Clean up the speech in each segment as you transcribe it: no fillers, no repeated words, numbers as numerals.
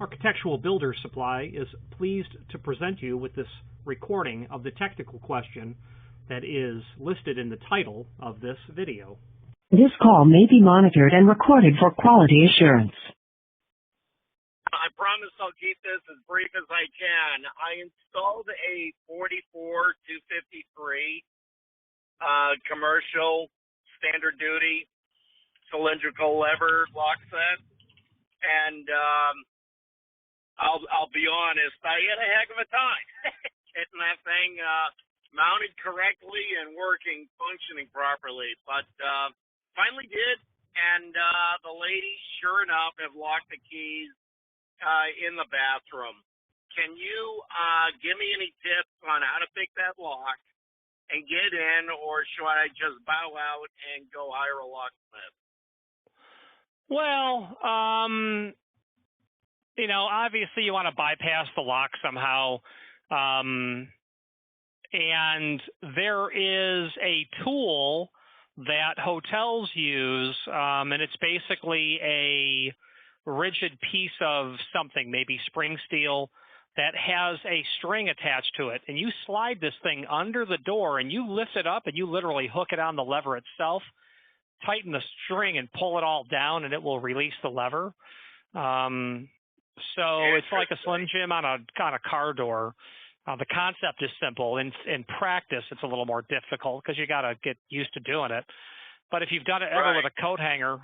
Architectural Builder Supply is pleased to present you with this recording of the technical question that is listed in the title of this video. This call may be monitored and recorded for quality assurance. I promise I'll keep this as brief as I can. I installed a 44253 commercial standard duty cylindrical lever lock set, and I'll be honest, I had a heck of a time getting that thing mounted correctly and working, functioning properly. But finally did, and the ladies, sure enough, have locked the keys in the bathroom. Can you give me any tips on how to pick that lock and get in, or should I just bow out and go hire a locksmith? Well, obviously you want to bypass the lock somehow. And there is a tool that hotels use, and it's basically a rigid piece of something, maybe spring steel, that has a string attached to it. And you slide this thing under the door and you lift it up and you literally hook it on the lever itself, tighten the string and pull it all down, and it will release the lever. So it's like a Slim Jim on a car door. The concept is simple. In practice, it's a little more difficult because you got to get used to doing it. But if you've done it ever with a coat hanger,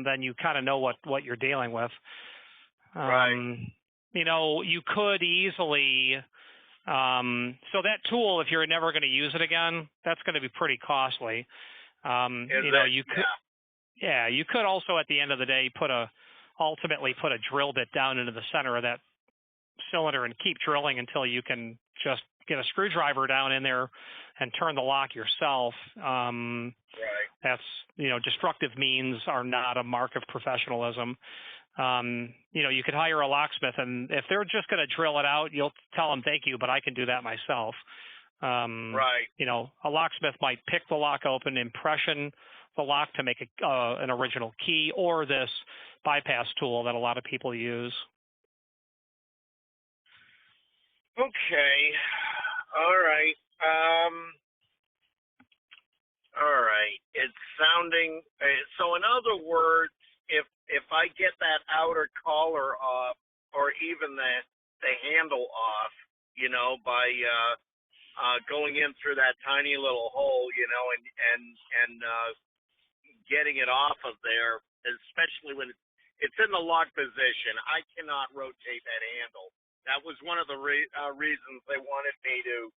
then you kind of know what you're dealing with. You could easily. So that tool, if you're never going to use it again, that's going to be pretty costly. You could also at the end of the day ultimately put a drill bit down into the center of that cylinder and keep drilling until you can just get a screwdriver down in there and turn the lock yourself. That's, destructive means are not a mark of professional-ism. You could hire a locksmith, and if they're just going to drill it out, you'll tell them, thank you, but I can do that myself. A locksmith might pick the lock open, impression the lock to make an original key, or this bypass tool that a lot of people use. Okay. All right. All right. It's sounding so. In other words, if I get that outer collar off, or even the handle off, by going in through that tiny little hole, and getting it off of there, especially when it's in the lock position, I cannot rotate that handle. That was one of the reasons they wanted me to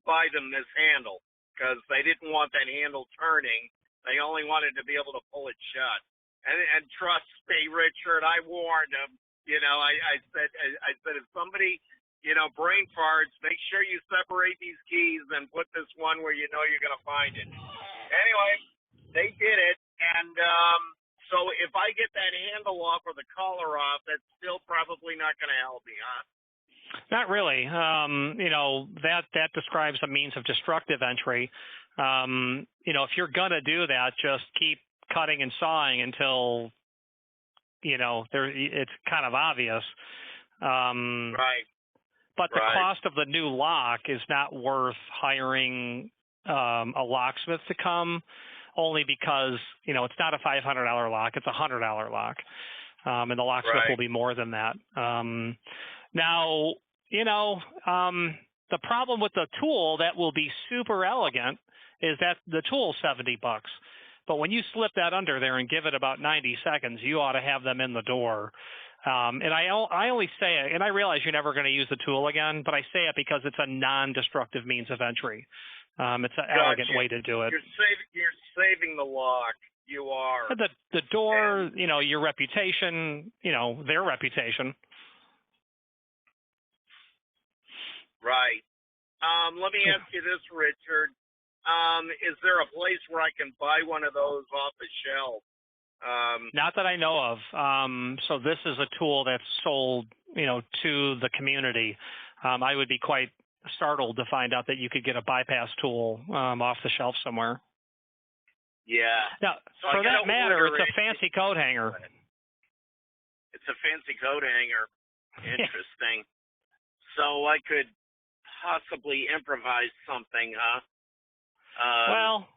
buy them this handle, because they didn't want that handle turning. They only wanted to be able to pull it shut. And trust me, Richard, I warned them. I said, if somebody, brain farts, make sure you separate these keys and put this one where you're going to find it. Anyway, they did it, and so if I get that handle off or the collar off, that's still probably not going to help me, huh? Not really. That describes a means of destructive entry. If you're going to do that, just keep cutting and sawing until, it's kind of obvious. But the cost of the new lock is not worth hiring a locksmith to come, only because, it's not a $500 lock, it's a $100 lock. And the locksmith will be more than that. Now, the problem with the tool that will be super elegant is that the tool's $70. But when you slip that under there and give it about 90 seconds, you ought to have them in the door. And I only say it, and I realize you're never going to use the tool again, but I say it because it's a non-destructive means of entry. It's an elegant way to do it. You're saving the lock. You are. The door, your reputation, their reputation. Right. Let me ask you this, Richard. Is there a place where I can buy one of those off the shelf? Not that I know of. So this is a tool that's sold, to the community. I would be quite startled to find out that you could get a bypass tool off the shelf somewhere. Yeah. Now, so for that matter, it's a fancy coat hanger. It's a fancy coat hanger. Interesting. So I could possibly improvise something, huh? Well,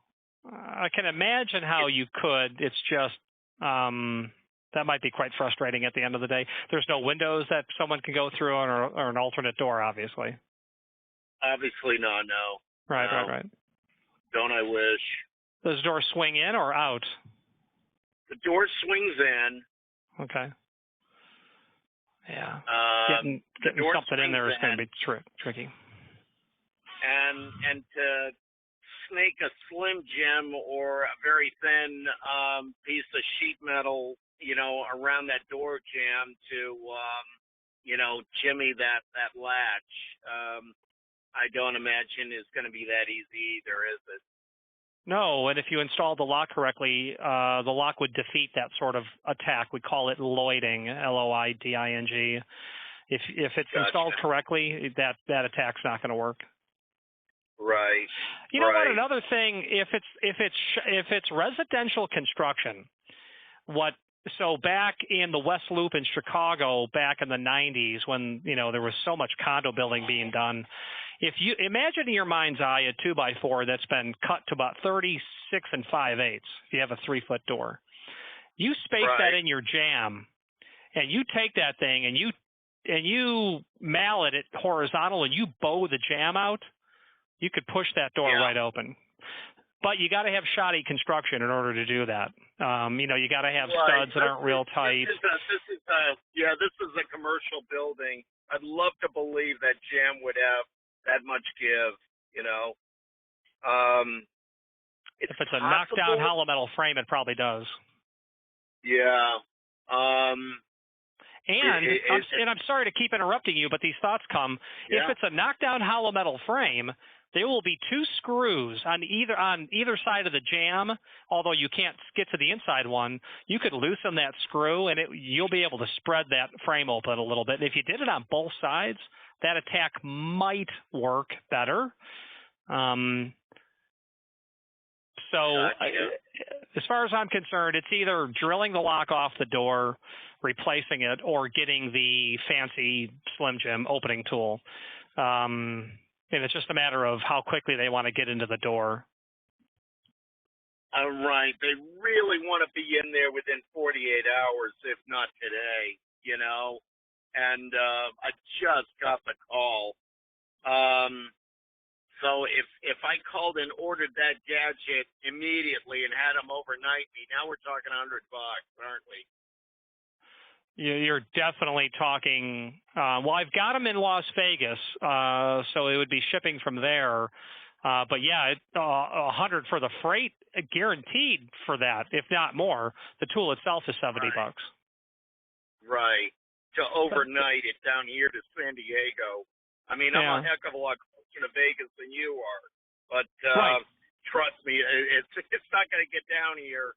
I can imagine how you could. It's just that might be quite frustrating at the end of the day. There's no windows that someone can go through, or an alternate door, obviously. Obviously not, no. Right. Don't I wish? Does the door swing in or out? The door swings in. Okay. Yeah. Getting something in there is going to be tricky. And to snake a Slim Jim or a very thin piece of sheet metal, around that door jamb to, jimmy that latch, I don't imagine is going to be that easy either, is it? No, and if you install the lock correctly, the lock would defeat that sort of attack. We call it loiding, Loiding. If it's installed correctly, that attack's not going to work. Right. You know what? Another thing, if it's residential construction, so back in the West Loop in Chicago, back in the 90s, when there was so much condo building being done, if you imagine in your mind's eye a 2x4 that's been cut to about 36 5/8, if you have a 3-foot door, you space that in your jamb, and you take that thing and you mallet it horizontal and you bow the jamb out, you could push that door right open. But you got to have shoddy construction in order to do that. You got to have studs that aren't real tight. This is a commercial building. I'd love to believe that jamb would have that much give. If it's a knockdown hollow metal frame, it probably does. Yeah. And I'm sorry to keep interrupting you, but these thoughts come. Yeah. If it's a knockdown hollow metal frame, there will be 2 screws on either side of the jamb. Although you can't get to the inside one, you could loosen that screw, and you'll be able to spread that frame open a little bit. And if you did it on both sides, that attack might work better. As far as I'm concerned, it's either drilling the lock off the door, replacing it, or getting the fancy Slim Jim opening tool. And it's just a matter of how quickly they want to get into the door. All right. They really want to be in there within 48 hours, if not today, And I just got the call. So if I called and ordered that gadget immediately and had them overnight me, now we're talking $100, aren't we? You're definitely talking. Well, I've got them in Las Vegas, so it would be shipping from there. But yeah, $100 for the freight, guaranteed for that, if not more. The tool itself is $70. Right. To overnight it down here to San Diego. I mean, I'm a heck of a lot closer to Vegas than you are, but trust me, it's not going to get down here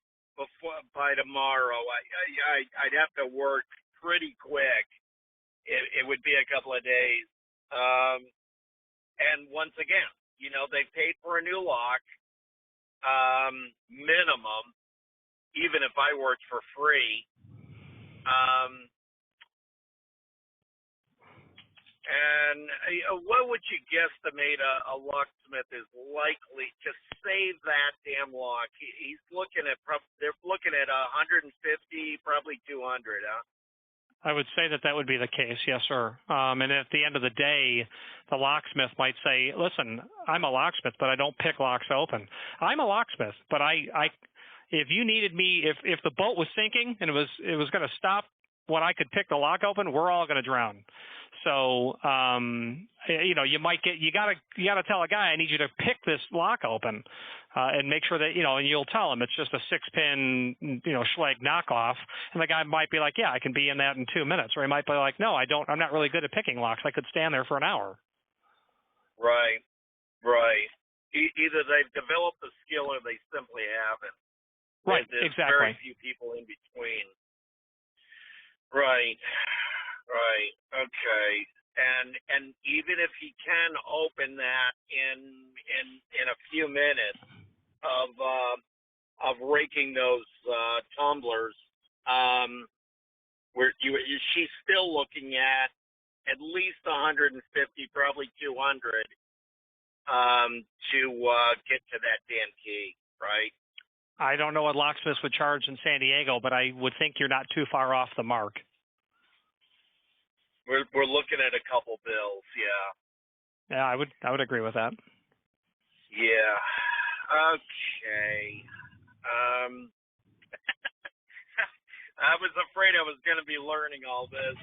by tomorrow. I'd have to work pretty quick. It would be a couple of days. And once again, they paid for a new lock, minimum, even if I worked for free. And what would you guesstimate a locksmith is likely to save that damn lock? He's looking at they're looking at 150, probably 200, huh? I would say that would be the case, yes, sir. And at the end of the day, the locksmith might say, "Listen, I'm a locksmith, but I don't pick locks open. I'm a locksmith, but if you needed me, if the boat was sinking and it was going to stop when I could pick the lock open, we're all going to drown." So, you might you gotta tell a guy, "I need you to pick this lock open," and make sure that, and you'll tell him it's just a 6-pin, Schlage knockoff. And the guy might be like, "Yeah, I can be in that in 2 minutes." Or he might be like, "No, I'm not really good at picking locks. I could stand there for an hour." Right. Either they've developed the skill or they simply haven't. Right, There's exactly. very few people in between. Right. Okay. And even if he can open that in a few minutes of raking those tumblers, she's still looking at at least 150, probably 200 to get to that damn key, right? I don't know what locksmiths would charge in San Diego, but I would think you're not too far off the mark. We're looking at a couple bills, yeah. Yeah, I would agree with that. Yeah. Okay. I was afraid I was going to be learning all this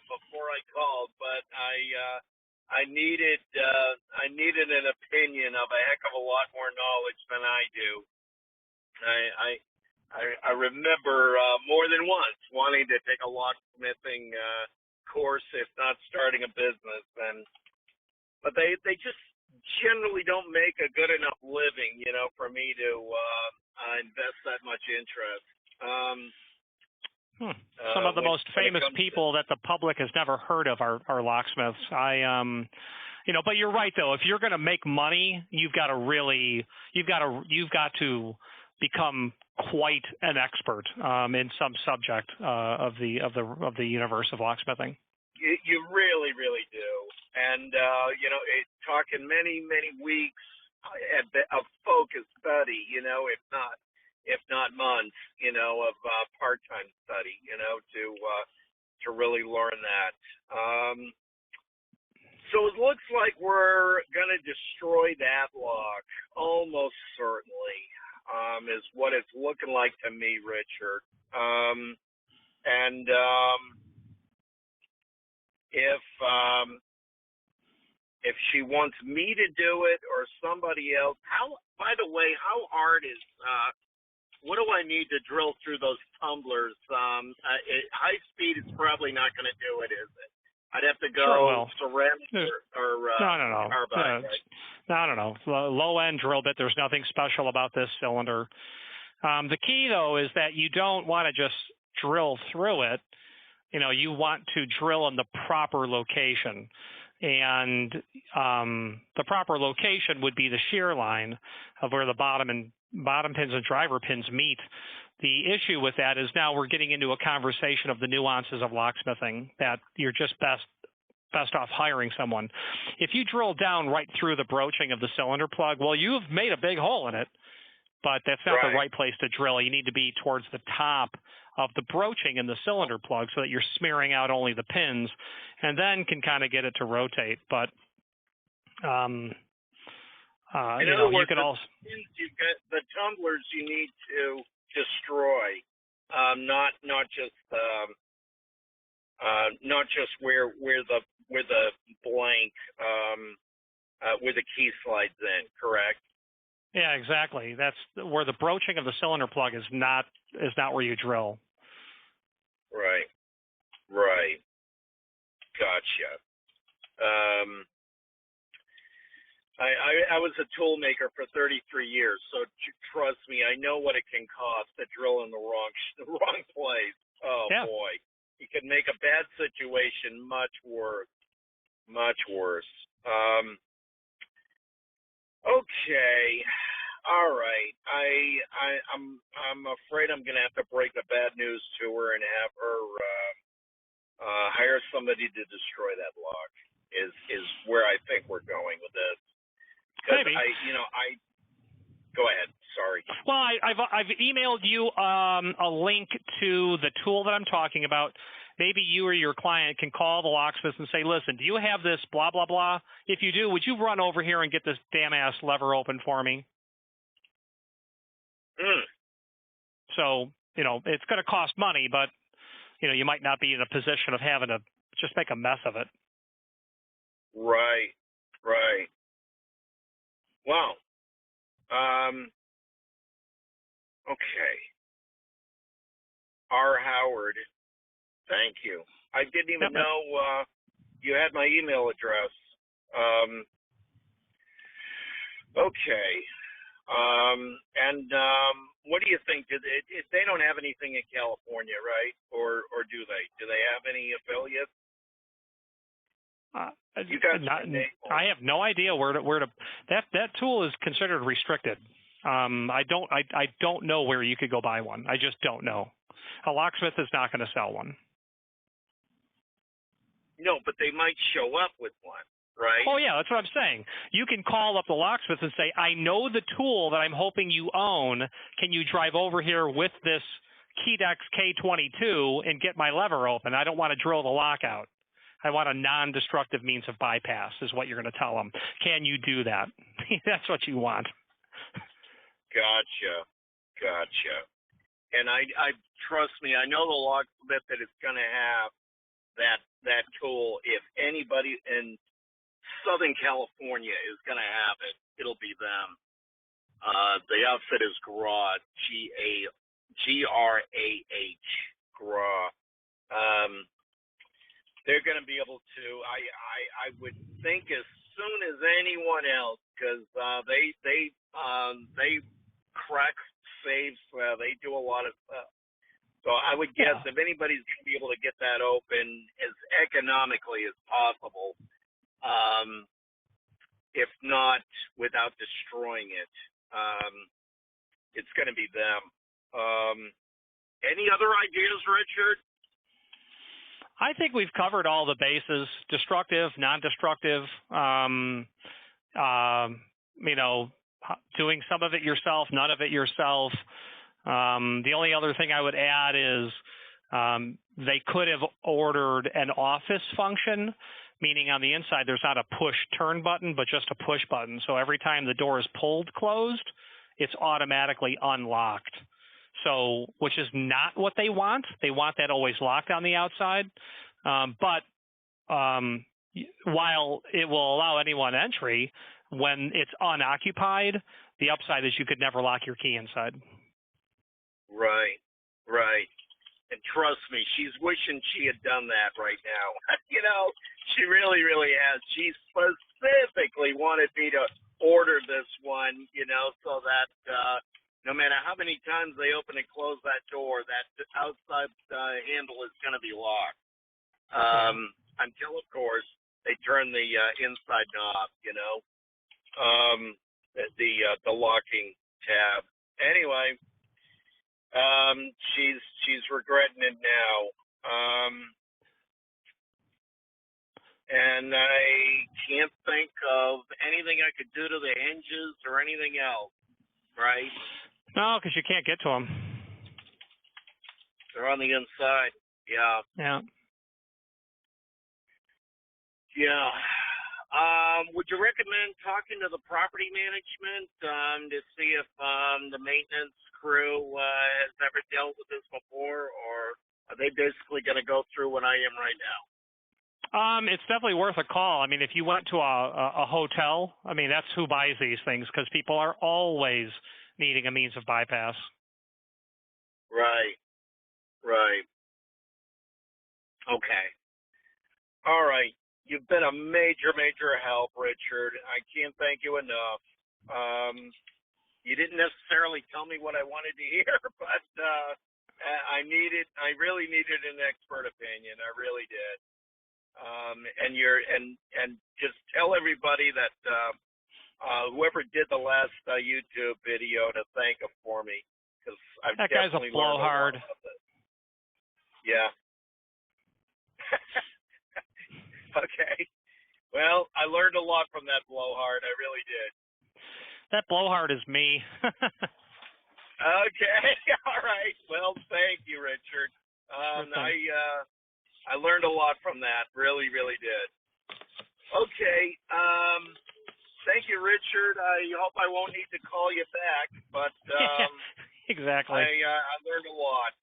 before I called, but I needed an opinion of a heck of a lot more knowledge than I do. I remember more than once wanting to take a locksmithing course, if not starting a business, but they just generally don't make a good enough living, for me to invest that much interest. Some of the most famous people that the public has never heard of are locksmiths. But you're right though. If you're going to make money, you've got to become quite an expert in some subject of the universe of locksmithing. You really, really do. And talking many weeks of focused study, if not months, of part-time study, to really learn that. So it looks like we're going to destroy that lock, almost certainly, is what it's looking like to me, Richard. If she wants me to do it or somebody else, by the way, how hard is what do I need to drill through those tumblers? High speed is probably not going to do it, is it? I'd have to go ceramic or carbide. No. Low end drill bit. There's nothing special about this cylinder. The key though is that you don't want to just drill through it. You want to drill in the proper location. And the proper location would be the shear line of where the bottom pins and driver pins meet. The issue with that is now we're getting into a conversation of the nuances of locksmithing that you're just best off hiring someone. If you drill down right through the broaching of the cylinder plug, well, you've made a big hole in it, but that's not the right place to drill. You need to be towards the top of the broaching in the cylinder plug so that you're smearing out only the pins and then can kind of get it to rotate. But, in other words, you can also the tumblers you need to destroy, not just where the blank where the key slides in, correct? Yeah, exactly. That's where the broaching of the cylinder plug is not where you drill. Right. Gotcha. I was a tool maker for 33 years, so trust me, I know what it can cost to drill in the wrong place. Oh yeah. Boy, you can make a bad situation much worse. Okay. All right. I'm afraid I'm going to have to break the bad news to her and have her hire somebody to destroy that lock. Is where I think we're going with this. Maybe. Go ahead. Sorry. Well, I've emailed you a link to the tool that I'm talking about. Maybe you or your client can call the locksmith and say, listen, do you have this blah, blah, blah? If you do, would you run over here and get this damn ass lever open for me? So, it's going to cost money, but, you might not be in a position of having to just make a mess of it. Right. Wow. Okay. R. Howard. Thank you. I didn't even know you had my email address. Okay. What do you think? They don't have anything in California, right? Or do they? Do they have any affiliates? I have no idea where to. That tool is considered restricted. I don't know where you could go buy one. I just don't know. A locksmith is not going to sell one. No, but they might show up with one, right? Oh, yeah, that's what I'm saying. You can call up the locksmith and say, I know the tool that I'm hoping you own. Can you drive over here with this Keydex K22 and get my lever open? I don't want to drill the lock out. I want a non-destructive means of bypass is what you're going to tell them. Can you do that? That's what you want. Gotcha. And I trust me, I know the locksmith that is going to have that tool. If anybody in Southern California is going to have it, it'll be them. The outfit is Grah, Grah. Grah. They're going to be able to. I would think as soon as anyone else, because they crack safes. They do a lot of stuff. So I would guess if anybody's going to be able to get that open as economically as possible, if not without destroying it, it's going to be them. Any other ideas, Richard? I think we've covered all the bases: destructive, non-destructive. Doing some of it yourself, none of it yourself. The only other thing I would add is they could have ordered an office function, meaning on the inside there's not a push turn button, but just a push button. So every time the door is pulled closed, it's automatically unlocked. So, which is not what they want. They want that always locked on the outside. But while it will allow anyone entry, when it's unoccupied, the upside is you could never lock your key inside. Right. And trust me, she's wishing she had done that right now. She really, really has. She specifically wanted me to order this one, so that no matter how many times they open and close that door, that outside handle is going to be locked. Until, of course, they turn the inside knob, the locking tab. Anyway, she's regretting it now. And I can't think of anything I could do to the hinges or anything else, right? No, because you can't get to them. They're on the inside. Yeah. Would you recommend talking to the property management to see if the maintenance crew has ever dealt with this before, or are they basically going to go through what I am right now? It's definitely worth a call. I mean, if you went to a hotel, I mean, that's who buys these things, because people are always needing a means of bypass. Right. Okay. All right. You've been a major, major help, Richard. I can't thank you enough. You didn't necessarily tell me what I wanted to hear, but I really needed an expert opinion. I really did. And just tell everybody that whoever did the last YouTube video to thank him for me, because I've that guy's a blowhard. Yeah. Okay. Well, I learned a lot from that blowhard. I really did. That blowhard is me. Okay. All right. Well, thank you, Richard. I learned a lot from that. Really, really did. Okay. Thank you, Richard. I hope I won't need to call you back, but exactly. I learned a lot.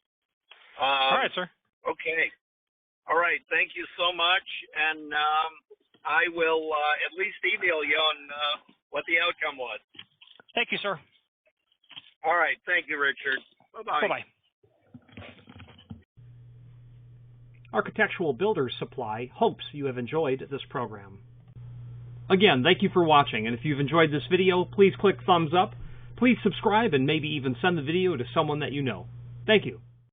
All right, sir. Okay. All right. Thank you so much, and I will at least email you on what the outcome was. Thank you, sir. All right. Thank you, Richard. Bye-bye. Bye-bye. Architectural Builders Supply hopes you have enjoyed this program. Again, thank you for watching, and if you've enjoyed this video, please click thumbs up, please subscribe, and maybe even send the video to someone that you know. Thank you.